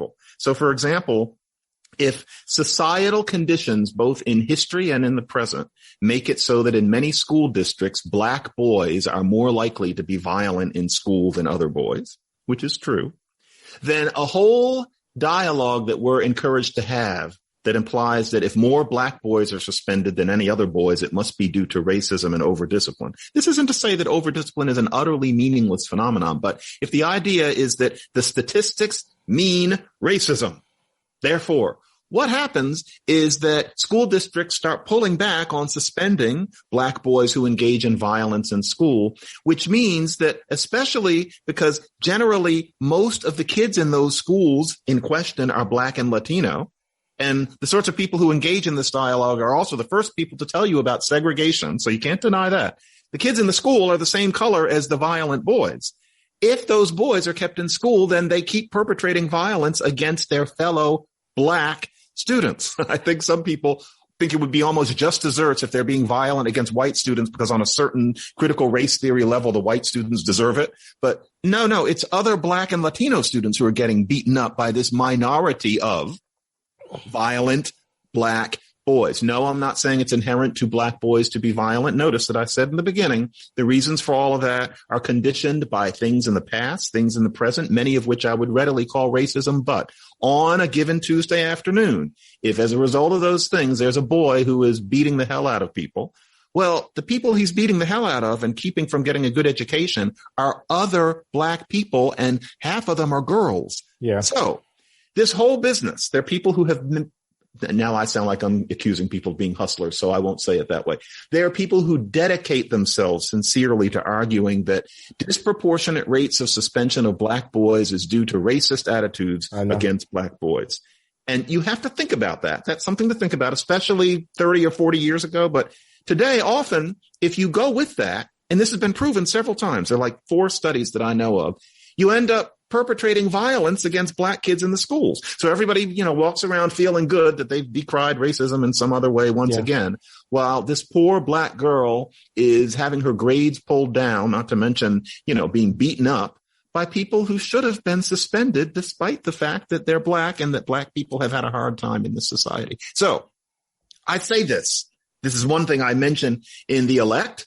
people. So, for example, if societal conditions, both in history and in the present, make it so that in many school districts, black boys are more likely to be violent in school than other boys, which is true, then a whole dialogue that we're encouraged to have that implies that if more black boys are suspended than any other boys, it must be due to racism and overdiscipline. This isn't to say that overdiscipline is an utterly meaningless phenomenon, but if the idea is that the statistics mean racism, therefore, what happens is that school districts start pulling back on suspending black boys who engage in violence in school, which means that especially because generally most of the kids in those schools in question are black and Latino, and the sorts of people who engage in this dialogue are also the first people to tell you about segregation, so you can't deny that. The kids in the school are the same color as the violent boys. If those boys are kept in school, then they keep perpetrating violence against their fellow black students. I think some people think it would be almost just desserts if they're being violent against white students because on a certain critical race theory level, the white students deserve it. But no, it's other black and Latino students who are getting beaten up by this minority of violent black boys. No, I'm not saying it's inherent to black boys to be violent. Notice that I said in the beginning, the reasons for all of that are conditioned by things in the past, things in the present, many of which I would readily call racism. But on a given Tuesday afternoon, if as a result of those things, there's a boy who is beating the hell out of people, well, the people he's beating the hell out of and keeping from getting a good education are other black people, and half of them are girls. Yeah. So this whole business, there are people who have been, now I sound like I'm accusing people of being hustlers, so I won't say it that way. There are people who dedicate themselves sincerely to arguing that disproportionate rates of suspension of black boys is due to racist attitudes against black boys. And you have to think about that. That's something to think about, especially 30 or 40 years ago. But today, often, if you go with that, and this has been proven several times, there are like 4 studies that I know of, you end up perpetrating violence against black kids in the schools. So everybody, walks around feeling good that they've decried racism in some other way once again, while this poor black girl is having her grades pulled down, not to mention, being beaten up by people who should have been suspended despite the fact that they're black and that black people have had a hard time in this society. So I say this. This is one thing I mentioned in The Elect.